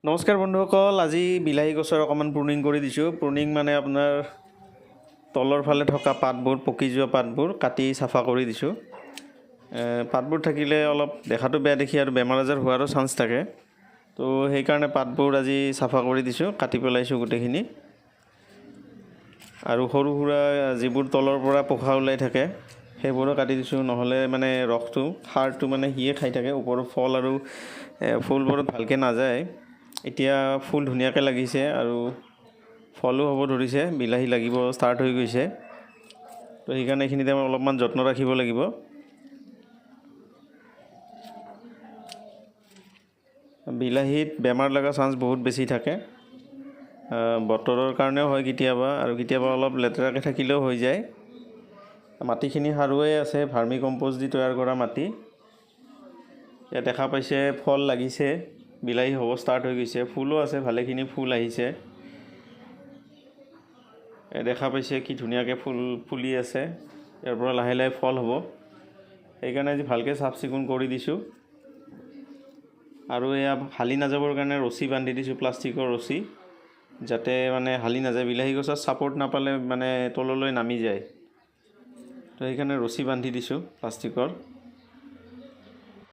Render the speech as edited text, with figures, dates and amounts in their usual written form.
নমস্কাৰ বন্ধুসকল, আজি বিলাহী গছৰ অকণমান প্ৰুনিং কৰি দিছোঁ। প্ৰুনিং মানে আপোনাৰ তলৰ ফালে থকা পাতবোৰ, পকি যোৱা পাতবোৰ কাটি চাফা কৰি দিছোঁ। পাতবোৰ থাকিলে অলপ দেখাটো বেয়া দেখি আৰু বেমাৰ আজাৰ হোৱাৰো চান্স থাকে। তো সেইকাৰণে পাতবোৰ আজি চাফা কৰি দিছোঁ, কাটি পেলাইছোঁ গোটেইখিনি। আৰু সৰু সুৰা যিবোৰ তলৰ পৰা পোখা ওলাই থাকে সেইবোৰো কাটি দিছোঁ, নহ'লে মানে ৰসটো সাৰটো মানে সিয়ে খাই থাকে, ওপৰৰ ফল আৰু ফুলবোৰত ভালকৈ নাযায়। এতিয়া ফুল ধুনীয়াকৈ লাগিছে আৰু ফলো হ'ব ধৰিছে, বিলাহী লাগিব ষ্টাৰ্ট হৈ গৈছে। তো সেইকাৰণে এইখিনিতে মই অলপমান যত্ন ৰাখিব লাগিব। বিলাহীত বেমাৰ লগা চান্স বহুত বেছি থাকে। বতৰৰ কাৰণেও হয় কেতিয়াবা, আৰু কেতিয়াবা অলপ লেতেৰাকৈ থাকিলেও হৈ যায়। মাটিখিনি সাৰুৱাই আছে, ভাৰ্মি কম্প'ষ্ট দি তৈয়াৰ কৰা মাটি। ইয়াত দেখা পাইছে ফল লাগিছে, বিলাহী হ'ব ষ্টাৰ্ট হৈ গৈছে, ফুলো আছে, ভালেখিনি ফুল আহিছে। দেখা পাইছে কি ধুনীয়াকৈ ফুলি আছে, ইয়াৰ পৰা লাহে লাহে ফল হ'ব। সেইকাৰণে আজি ভালকৈ চাফ চিকুণ কৰি দিছোঁ। আৰু এয়া হালি নাযাবৰ কাৰণে ৰছী বান্ধি দিছোঁ, প্লাষ্টিকৰ ৰছী, যাতে মানে হালি নাযায়। বিলাহী গছত ছাপৰ্ট নাপালে মানে তললৈ নামি যায়। তো সেইকাৰণে ৰছী বান্ধি দিছোঁ প্লাষ্টিকৰ।